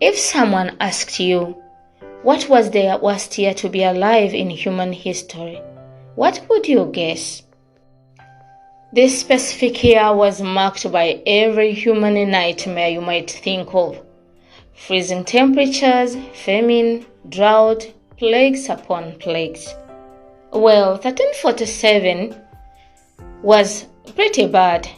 If someone asked you, what was the worst year to be alive in human history, what would you guess? This specific year was marked by every human nightmare you might think of. Freezing temperatures, famine, drought, plagues upon plagues. Well, 1347 was pretty bad.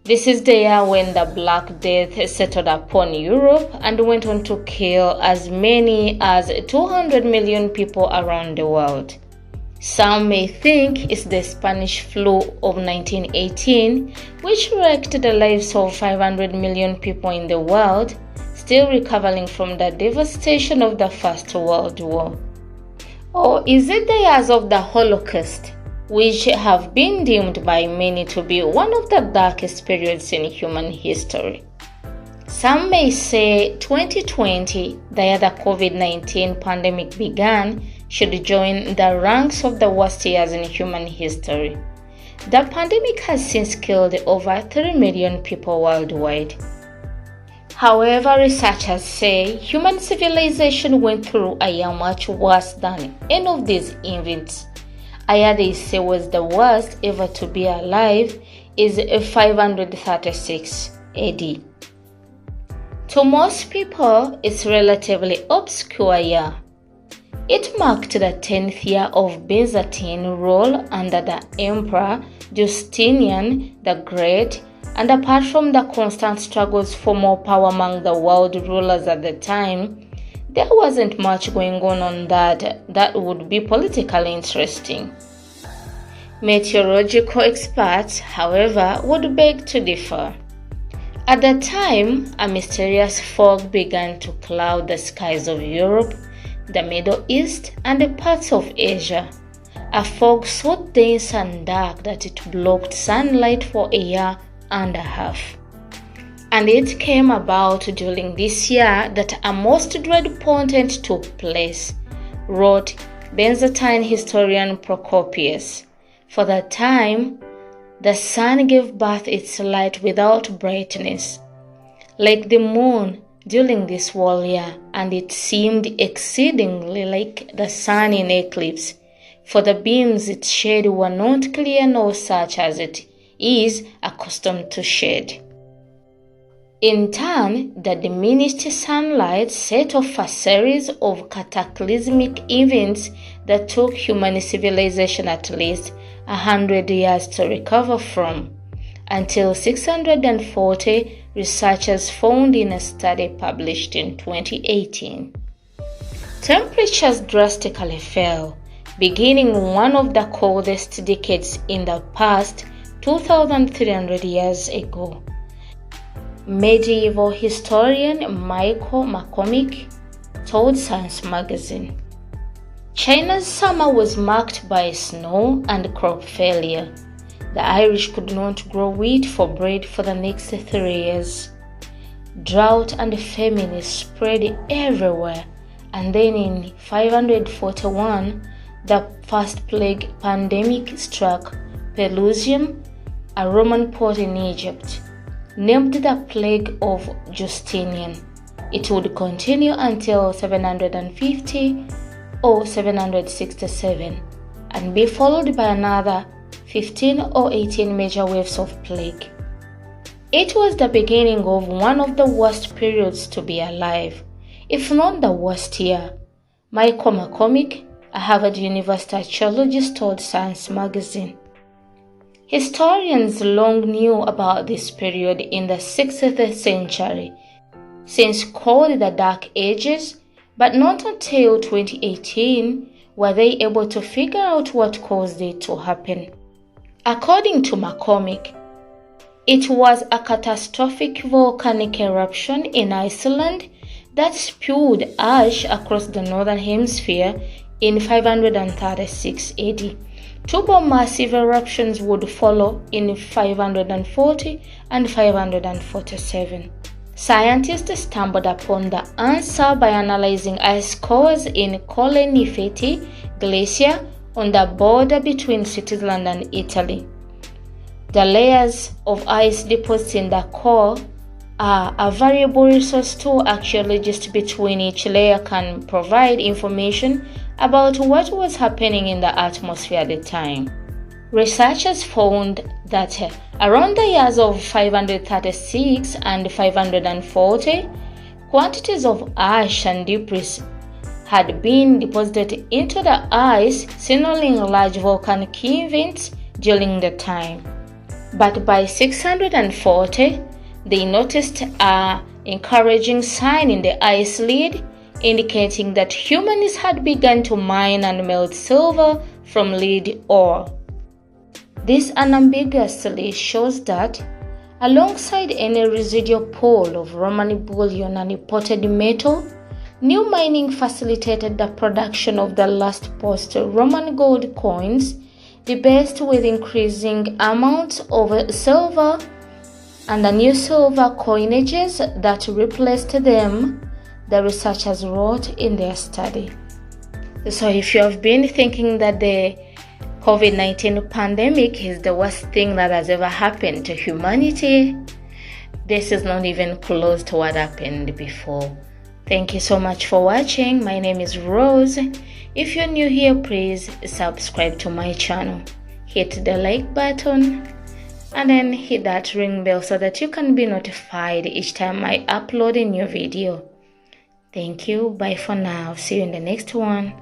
This is the year when the Black Death settled upon Europe and went on to kill as many as 200 million people around the world. Some may think it's the Spanish flu of 1918, which wrecked the lives of 500 million people in the world, still recovering from the devastation of the First World War. Or is it the years of the Holocaust, which have been deemed by many to be one of the darkest periods in human history? Some may say 2020, the year the COVID-19 pandemic began, should join the ranks of the worst years in human history. The pandemic has since killed over 3 million people worldwide. However, researchers say human civilization went through a year much worse than any of these events. A year they say was the worst ever to be alive is 536 AD. To most people, it's a relatively obscure year. It marked the 10th year of Byzantine rule under the Emperor Justinian the Great, and apart from the constant struggles for more power among the world rulers at the time, there wasn't much going on that would be politically interesting. Meteorological experts, however, would beg to differ. At the time, a mysterious fog began to cloud the skies of Europe, the Middle East, and parts of Asia. A fog so dense and dark that it blocked sunlight for a year and a half. And it came about during this year that a most dread portent took place, wrote Byzantine historian Procopius. For the time, the sun gave birth its light without brightness, like the moon during this whole year, and it seemed exceedingly like the sun in eclipse, for the beams it shed were not clear nor such as it is accustomed to shed. In turn, the diminished sunlight set off a series of cataclysmic events that took human civilization at least 100 years to recover from, until 640 researchers found in a study published in 2018. Temperatures drastically fell, beginning one of the coldest decades in the past 2,300 years ago. Medieval historian Michael McCormick told Science magazine. China's summer was marked by snow and crop failure. The Irish could not grow wheat for bread for the next 3 years. Drought and famine spread everywhere, and then in 541, the first plague pandemic struck Pelusium, a Roman port in Egypt, named the Plague of Justinian. It would continue until 750 or 767 and be followed by another 15 or 18 major waves of plague. It was the beginning of one of the worst periods to be alive, if not the worst year. Michael McCormick, a Harvard University archaeologist, told Science magazine. Historians long knew about this period in the 6th century, since called the Dark Ages, but not until 2018 were they able to figure out what caused it to happen. According to McCormick, it was a catastrophic volcanic eruption in Iceland that spewed ash across the northern hemisphere in 536 AD. Two more massive eruptions would follow in 540 and 547. Scientists stumbled upon the answer by analyzing ice cores in Colle Nifeti Glacier on the border between Switzerland and Italy. The layers of ice deposits in the core a variable resource tool archaeologists between each layer can provide information about what was happening in the atmosphere at the time. Researchers found that around the years of 536 and 540, quantities of ash and debris had been deposited into the ice, signaling large volcanic events during the time. But by 640, they noticed an encouraging sign in the ice lid, indicating that humans had begun to mine and melt silver from lead ore. This unambiguously shows that, alongside any residual pool of Roman bullion and imported metal, new mining facilitated the production of the last post-Roman gold coins, debased with increasing amounts of silver, and the new silver coinages that replaced them, the researchers wrote in their study. So if you have been thinking that the COVID-19 pandemic is the worst thing that has ever happened to humanity, this is not even close to what happened before. Thank you so much for watching. My name is Rose. If you're new here, please subscribe to my channel. Hit the like button and then hit that ring bell so that you can be notified each time I upload a new video. Thank you. Bye for now. See you in the next one.